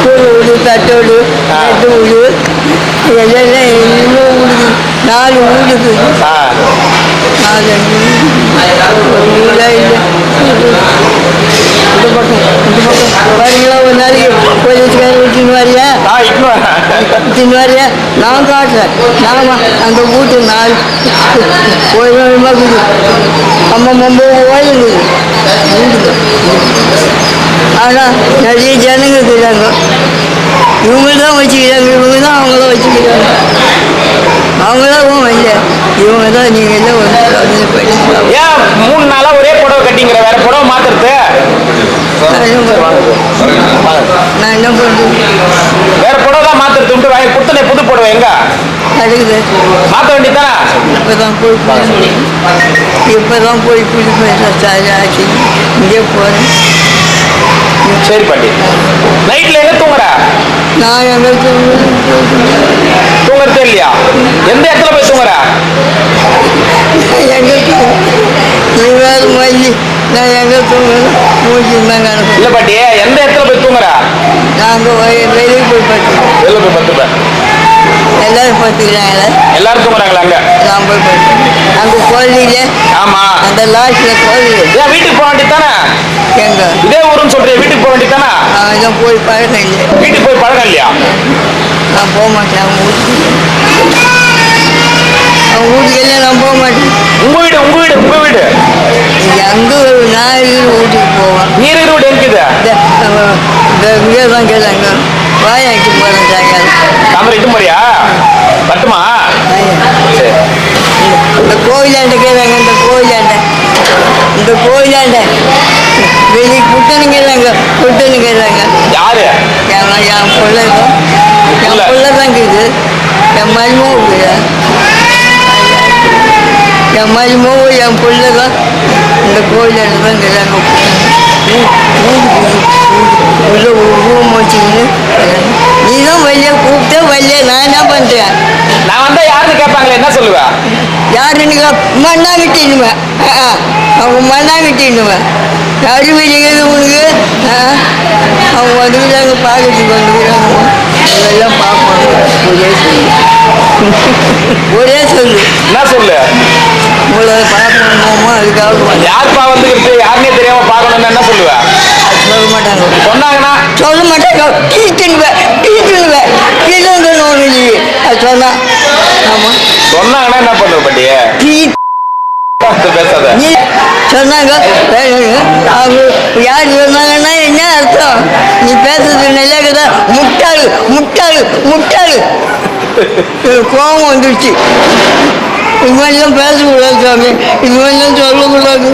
ஊரு தட்டோடு நட்டு ஊரு எல்லாம் என்னமோ ஊருக்கு 4 ஊருக்கு. 4 ஊரா இல்லை. இந்த பக்கம் வரீங்களா? ஒரு நாளைக்கு போலீஸ்கார விட்டுன்னு வரியா? விட்டுன்னு வரியா? நான் காட்டுறேன். நாம அந்த வீட்டு 4 கோயிலுமா இருக்குது. அம்மா 9 கோயில் இருக்குது. ஆனால் நிறைய ஜனங்க இருக்கிறாங்க. இவங்க தான் வச்சுக்கிறாங்க. இவங்க தான் அவங்களும் வச்சுக்கிறாங்க. அவங்களாம் இல்லை. இவங்க தான் நீங்கள் எல்லாம் வந்து ஏன் 3 நாளா ஒரே புடவை கட்டிங்கிற? வேற புடவை மாத்துறது? நான் என்ன பண்ணுறது? வேற புடவை தான் மாத்துறது. வாங்கி புத்தனை புது புடவை எங்க கிடைக்குது? மாத்த வேண்டியதானே? இப்போதான் போய் குடிப்பேன். ஆச்சு இங்கே போகிறேன். சரி பாட்டி. நைட்ல எங்க தூங்குற? நான் எங்கே தூங்குறதே இல்லையா? எந்த இடத்துல போய் தூங்குற? எங்கே நீ வேறு மாதிரி நான் எங்கே தூங்குறேன்? மூச்சு தான் கிடக்கும். இல்ல பாட்டி, எந்த இடத்துல போய் தூங்குற? நாங்கள் வெளியே போய் பார்த்துக்கிறோம். வெளில போய் பத்துப்பேன். எல்லாரும் பார்த்துக்கிறாங்களே. எல்லாரும் தூங்குறாங்களா அங்க? நான் போய் பார்த்துக்கிறேன். அங்கே கோயிலே. ஆமா. அந்த லாஸ்ட்ல கோயில். ஏன் வீட்டுக்கு போக வேண்டியதானே? எங்க இதே ஊருன்னு சொல்றீங்க, வீட்டுக்கு போக வேண்டியதானே? நான் போய் பழக்கம் இல்லை. வீட்டுக்கு போய் பழக்கம் இல்லையா? நான் போக மாட்டேன். அவங்க வீட்டுக்கு எல்லாம் நான் போக மாட்டேன். உங்க வீடு உங்க வீடு உங்க வீடு அங்கே நான் இருக்கிற வீட்டுக்கு போவேன். நீ இருக்கிற வீடு எங்குது? இங்கே தான் கேட்டாங்க. வாயாக்கி போகிறேன் சாயங்காலம். தாமரை இட்டு மாதிரியா? பட்டுமா? சரி. இந்த கோயிலாண்ட கேட்குறாங்க. இந்த கோயிலாண்ட வெளியே புட்டனு கேட்குறாங்க. யாரு? என் பிள்ளை தான். என் பிள்ளை தான் இருக்குது. என் மருமக இருக்குது. என் மருமக என் பிள்ளை தான். இந்த கோயிலாண்ட தான் கேட்குறாங்க. உள்ள ரூம் வச்சுக்கின்னு நீ தான் வெளியே கூப்பிட்ட வெளியே. நான் என்ன பண்ணுறேன்? நான் வந்தா யாருன்னு கேட்பாங்களே, என்ன சொல்லுவேன்? யாருன்னு மண்ணாங்கிட்டிடுவேன். அவங்க மண்ணாங்கிட்டிடுவேன். அறிவியல் உனக்கு அவங்க வந்துக்கிறாங்க. பார்க்கறதுக்கு வந்துக்கிறாங்க. அதெல்லாம் பார்ப்பாங்க. ஒரே சொல்லு. என்ன சொல்லு? உங்களை பார்க்கணுமோ அதுக்காக யாருப்பா வந்துக்கிறது? யாருன்னே தெரியாம பார்க்கணும்னு என்ன சொல்லுவேன்? சொல்ல மாட்டாங்க. சொன்னாங்கன்னா சொல்ல மாட்டாங்க. டீச்சுன்னுவேன். ஒன்று அது சொன்னா. ஆமாம் சொன்னாங்கன்னா என்ன பண்ணுவ பாட்டி? பேசாத. நீ சொன்னாங்க. அவங்க யார் சொன்னாங்கன்னா என்ன அர்த்தம்? நீ பேசுறது நிலைக்குதா? முட்டாளு. கோபம் வந்துடுச்சு. இது மாதிரிலாம் பேசக்கூடாது சாமி. இது மாதிரிலாம் சொல்லக்கூடாது.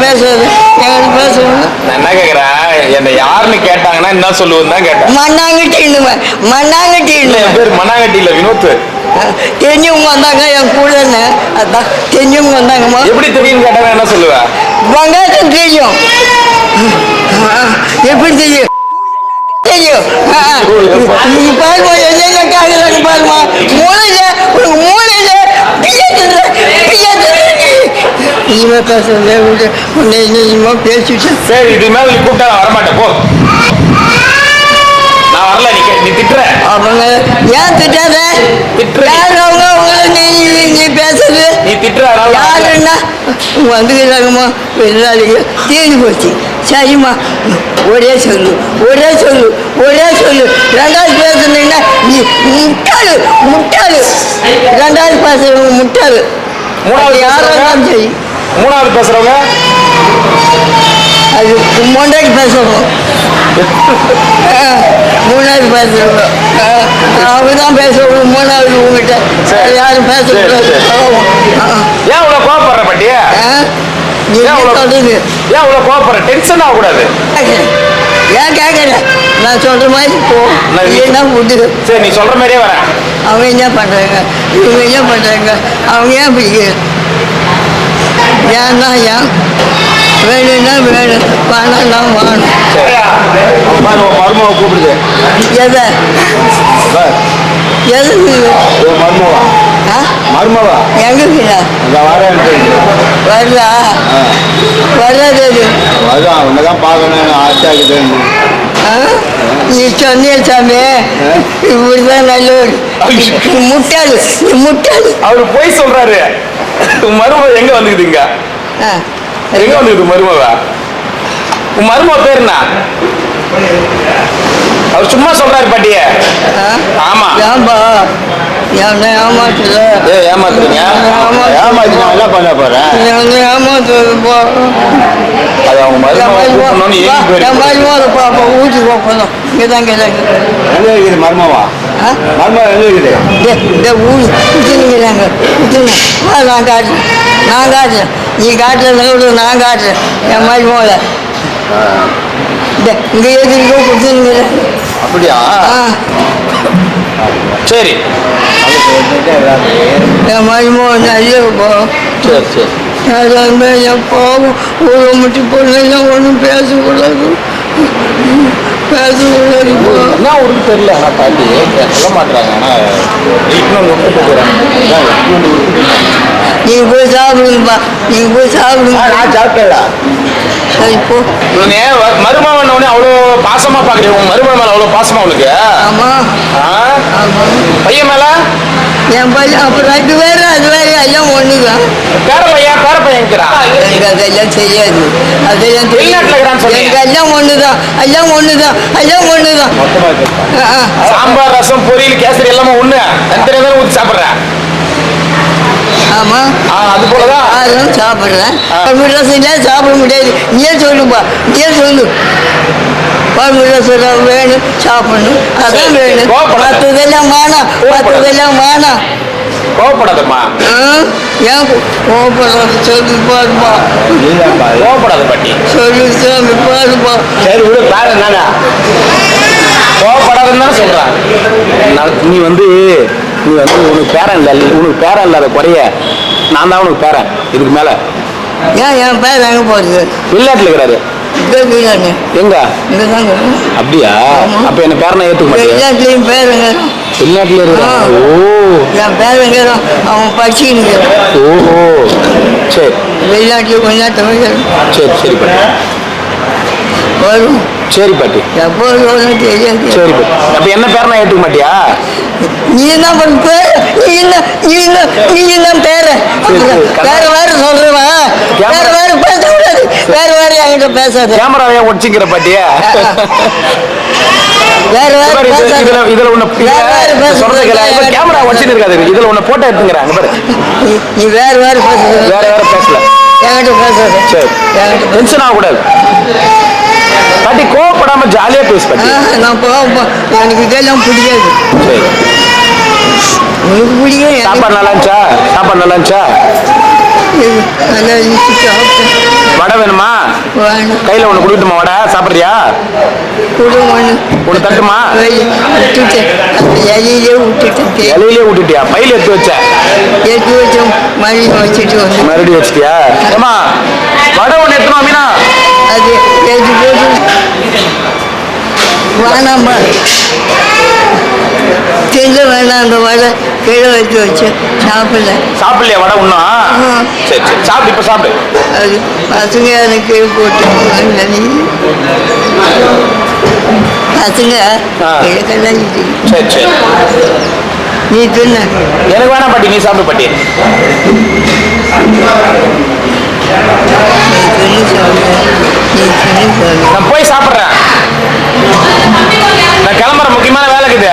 பேசுறது எங்களுக்கு பேசணும். நான் என்ன கேக்குறேன், என்ன யாருன்னு கேட்டாங்கன்னா என்ன சொல்லுவேன்னு தான் கேட்டேன். மண்ணாங்கட்டி என் பேர் மண்ணாங்கட்டி இல்ல, வினோத். தெரிஞ்சவங்க வந்தாங்க என் கூட. அதான் தெரிஞ்சவங்க வந்தாங்கம்மா. எப்படி தெரியும் கேட்டாங்க என்ன சொல்லுவேன்? வெங்காயத்தும் தெரியும். எப்படி தெரியும்? நீ பாருமா என்ன காக்குறாங்க பாருமா. மூளையில இனிமே பேசுறதே விட்டு உன்னை இன்னுமா பேசிட்டு. சரி, இது மேல நீ கூப்பிட்டா நான் வரமாட்டேன் போ. நான் வரல. நீ திட்டுற. அவங்க ஏன் திட்டாத? யார் அவங்க? நீ பேசுறது நீ திட்டுற. யாருன்னா வந்துக்கிறாங்கம்மா. வெளிநாளிங்க தீர்ந்து போச்சு. சரிம்மா ஒரே சொல்லு ஒரே சொல்லு ஒரே சொல்லு ரெண்டாவது பேசுனீங்கன்னா நீ முட்டாளு முட்டாளு ரெண்டாவது பேசுறவங்க முட்டாளு மூணாவது யாரும் சரி மூணாவது பேசுறவங்க அது மொண்டாடி பேசுவோம் மூணாவது பேசுறவங்க அவங்க தான் பேசுவாங்க மூணாவது உங்ககிட்ட யாரும் பேசக்கூடாது ஏன் இவ்வளவு கோவப்படுற பாட்டி? நீ சொல்றது ஏன் இவ்வளவு கோவப்படுற? டென்ஷன் ஆகக்கூடாது. ஏன் கேட்கல நான் சொல்ற மாதிரி போ என்ன விட்டு சரி நீ சொல்ற மாதிரியே வரேன். அவங்க என்ன பண்றாங்க இவங்க என்ன பண்றாங்க அவங்க ஏன் பிடிக்க ஏன்னா ஏன் வேணும்னா வேணும் பணம்னா வாணும் மருமாவை கூப்பிடுது எதை எதுக்கு மருமாவா ஆ மருமாவா எங்கக்குண்ணா இந்த வரேன் வருதா வர்றது எது அதான் உன்னதான் பார்க்கணும் ஆசையாக்குது நீ சொன்னிய சாமி இப்படிதான் நல்லவர் முட்டாளு முட்டாளு அவரு போய் சொல்றாரு. மருமக எங்க வந்துக்குதுங்க? எங்க வந்துக்குது மருமவ? உன் மருமக பேர் என்ன? அவர் சும்மா சொல்றாரு பாட்டிய. ஆமா ஏன்பா என்ன ஏமாத்துற ஏமாத்துறீங்க? ஏமாத்தி நான் என்ன பண்ண போறேன்? ஏமாத்துறது போ அது அவங்க மருமக பாப்பா ஊட்டிக்கு போகணும் இங்கதான் கேட்டாங்க எங்க இருக்குது மருமாவா? மருமாவா எங்க இருக்குது? ஊர் குத்துனுங்கிறாங்க குத்துங்க நான் காட்டுறேன் நான் காட்டுறேன் நீ காட்டுறத நான் காட்டுறேன் என் மாதிரி போகல இங்கே எதிர்க்கோ குத்துனுங்கிறேன் அப்படியா? சரி என் மாதிரி நிறைய போகும் சரி சரி எல்லாருமே என் போகும் ஊரை மட்டும் பொண்ணெல்லாம் ஒன்றும் பேசக்கூடாது பேசக்கூடாது என்ன ஊருக்கு தெரியல. ஆனா பாட்டி சொல்ல மாட்டாங்க. ஆனா நீங்கள் போய் சாப்பிடுங்கப்பா நீங்கள் போய் சாப்பிடுங்க நான் சாப்பிட்டேடா. சரி போ மருமகன் அவ்வளோ பாசமா பாக்குறீங்க. உங்க மருமகன் மேல அவ்வளோ பாசமா உனக்கு? ஆமாம் ஆமாம் பையன் மேல என் பையன் அப்புறம் ரெண்டு பேரும் அது வேறு எல்லாம் ஒன்று தான் பேர பையன் இருக்கிறான். எனக்கு அதெல்லாம் தெரியாது அதெல்லாம் வெளிநாட்டுல இருக்கிறான்னு சொன்னீங்க. எனக்கு எல்லாம் ஒன்று தான் எல்லாம் ஒன்று தான் எல்லாம் ஒன்று தான் சாம்பார் ரசம் பொரியல் கேசரி எல்லாமே ஒண்ணு. தனித்தனியா தானே ஊற்றி சாப்பிட்றேன். ஆமாம் அது போலதான் அதெல்லாம் சாப்பிட்றேன் ரசம் சாப்பிட முடியாது நீயே சொல்லுப்பா நீயே சொல்லு பழமுறை ரசம் வேணும் சாப்பிடணும் அதான் வேணும் மற்றதெல்லாம் வேணாம் மற்றதெல்லாம் வேணாம் கோவப்படாதம்மா. ஏன் கோவப்படாது சொல்லு பாருப்பா கோவப்படாத பாட்டி. சொல்லு சாமி பாருப்பா சரி விடு பாரு நானா கோவப்படாதுன்னு தானே சொல்றேன். நீ வந்து உனக்கு பேரன் இல்லை. உனக்கு பேரன் இல்லாத குறைய நான் தான் உனக்கு பேரன். இதுக்கு மேல ஏன் என் பேர் எங்கே போகுது வெளிநாட்டுல இருக்கிறாரு. எங்க இங்கே தாங்க அப்படியா? அப்ப என்ன பேரனை ஏத்துக்க மாட்டேன். வெளிநாட்டுலேயும் பேருங்க வெளிநாட்டுல இருக்கிறான். ஓ என் பேருங்க அவன் படிச்சுக்கிட்டு ஓஹோ சரி வெளிநாட்டில் கொஞ்ச நேரம் சரி சரி பாட்டி. வரும் சரி பாட்டி. எப்போ வருவோம்னு தெரியாது சரி பாட்டி. அப்ப என்ன பேரனை ஏத்துக்க மாட்டியா? நீ என்ன பண்ண பேர் நீ என்ன பேர வேற வேற சொல்றவா வேற வேற பேசக்கூடாது வேற வேற என்கிட்ட பேசாது கேமராவையா ஒடிச்சிக்கிற பாட்டிய. வேற வேற இதுல ஒண்ணு கேமரா வச்சுட்டு இருக்காது. இதுல ஒண்ணு போட்டோ எடுத்துங்கிறாங்க பாரு. நீ வேற வேற பேசுறது வேற வேற பேசல என்கிட்ட பேசாது சரி டென்ஷன் ஆகக்கூடாது பாட்டி. கோவப்படாம ஜாலியா பேசு பாட்டி. நான் போவோம் எனக்கு இதெல்லாம் பிடிக்காது சரி உனக்கு பிடிக்கும் சாப்பாடு நல்லா இருந்துச்சா? சாப்பாடு நல்லா இருந்துச்சா? நல்லா சாப்பிட்டேன் வடை வேணுமா? வேணும் கையில ஒண்ணு குடுக்கட்டுமா? வடை சாப்பிடுறியா? குடும்பம் ஒண்ணு தட்டுமா? விட்டுட்டேன் இலையிலே விட்டுட்டேன் இலையிலே விட்டுட்டியா? பையில எடுத்து வச்ச? எடுத்து வச்சோம் மறுபடியும் வச்சுட்டு வந்து மறுபடியும் வச்சிட்டியா? ஏமா வடை ஒண்ணு எடுத்துமா மீனா? அது எடுத்து போட்டு வேணாம்மா தெரியல வேணாம் அந்த வடை கீழே வச்சு வச்சேன் சாப்பிடல சாப்பிடலையா வடை ஒண்ணும்? சரி சரி சாப்பிடு. இப்ப சாப்பிடு. அது பசங்க எனக்கு கீழே போட்டு பசங்க கிழக்கெல்லாம் சரி சரி நீ தின்ன எனக்கு வேணாம் பாட்டி. நீ சாப்பிடு பாட்டி. நீ தின்னு சாப்பிடு நான் போய் சாப்பிட்றேன். நான் கிளம்புற முக்கியமான வேலை இருக்குது.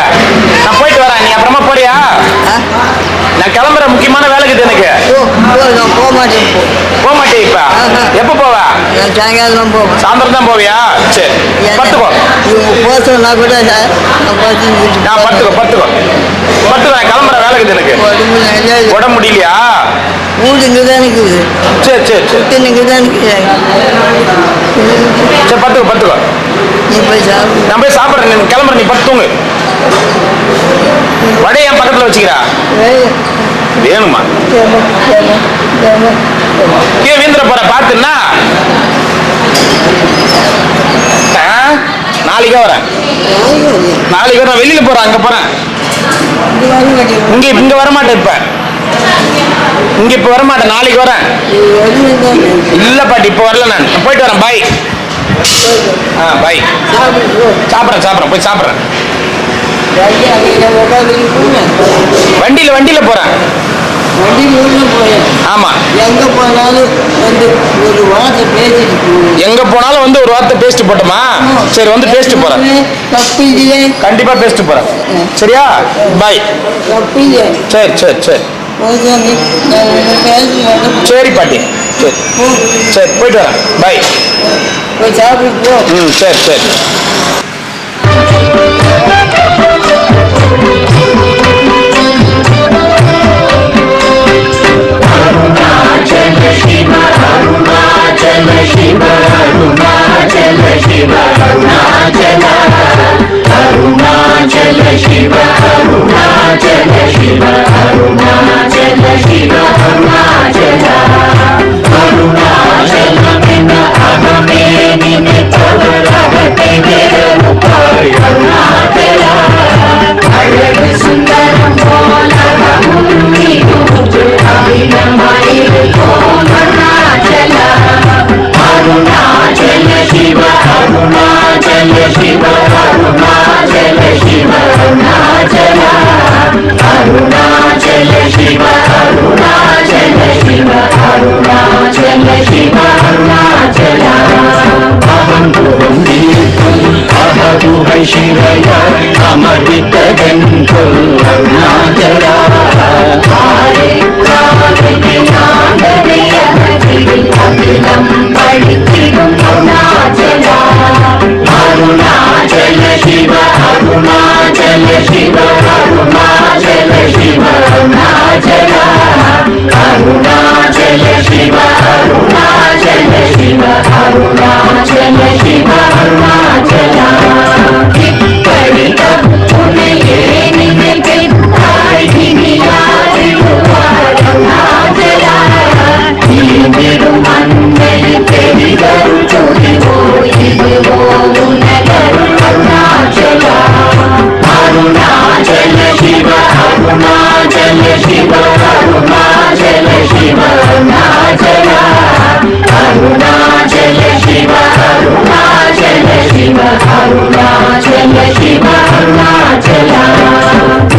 நான் போயிட்டு வரேன். நீ அப்புறமா போறியா? நான் கிளம்புற முக்கியமான வேலை இருக்குது எனக்கு. நான் போக மாட்டேன். போக மாட்டேன். இப்ப எப்ப போவ? நான் சாயங்காலம் போவேன். சாயந்தரம் தான் போவியா? சரி, பத்துக்கோ. இவங்க போக சொன்னா கூட நான் பத்துக்கோ. கிளம்புற வேலை இருக்குது எனக்கு. உடம்பு முடியலையா? வீடு இங்கே தான் இருக்குது. சரி இங்கே தான் இருக்குது. சரி, பத்துக்கோ. நீ போய் சாப்பிடு. நான் போய் சாப்பிட்றேன். நீ கிளம்புற. நீ பத்து தூங்கு. வடையை என் பக்கத்துல வச்சுக்கிறா. வேணுமா? கீழே வீந்துட போற பாத்துன்னா. நாளைக்கே வரேன். நான் வெளியில போறேன். அங்க போறேன். இங்க வரமாட்டேன். இப்ப வரமாட்டேன். நாளைக்கு வரேன். இல்ல பாட்டி, இப்ப வரல. நான் போயிட்டு வரேன். பாய். பாய். சாப்பிட்றேன். போய் சாப்பிட்றேன். வண்டியில போறேன். ஆமா, எங்க போனாலும் வந்து ஒரு வார்த்தை பேசிட்டு போகணும். எங்க போனாலும் வந்து ஒரு வார்த்தை பேசிட்டு போட்டோமா? சரி, வந்து பேசிட்டு போறேன். தப்பு இல்லையே. கண்டிப்பா பேசிட்டு போறேன். சரியா? பாய். தப்பு இல்லை. சரி. சரி பாட்டி. சரி, போயிட்டு வரேன். பாய். போய் சாப்பிட்டு போ. சரி. ಶಿವಯ ಅಮೃತಗಂಟು ಅರುಣಾಚಲ ಅರುಣಾಚಲ ಶಿವ ಅರುಣಾಚಲ ಶಿವ ಅರುಣಾಚಲ ಶಿವ ಅರುಣಾಚಲ ಅರುಣಾಚಲ ಶಿವ ಅರುಣಾಚಲ ಶಿವ ಅರುಣಾಚಲ ಶಿವ ಅರುಣಾಚಲ ಅರುಣಾಚಲ ಶಿವ ಅರುಣಾಚಲ ಶಿವ ಅರುಣಾಚಲ ಶಿವ ಅರುಣಾಚಲ ಅರುಣಾಚಲ ಶಿವ ಅರುಣಾಚಲ ಶಿವ ಅರುಣಾಚಲ ಶಿವ ಅರುಣಾಚಲ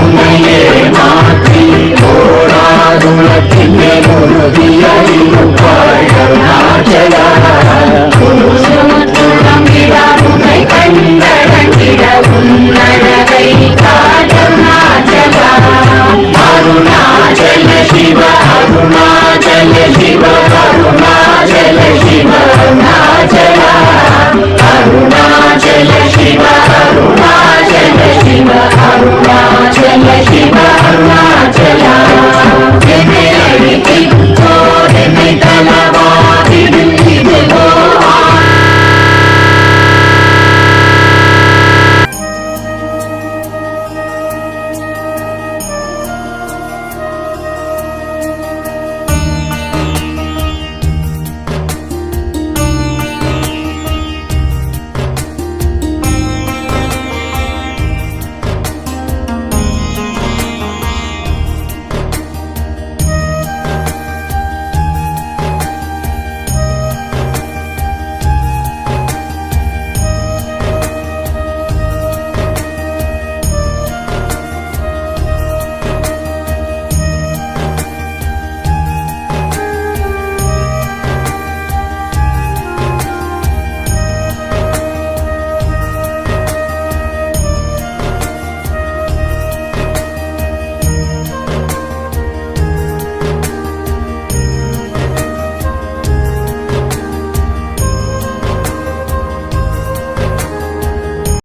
ಉನ್ನೆಯೇ ಮಾತಿ ಓಡಾಡುತ್ತಿದ್ದೆ ಮುರುಗಿಯ ಅರುಣಾಚಲ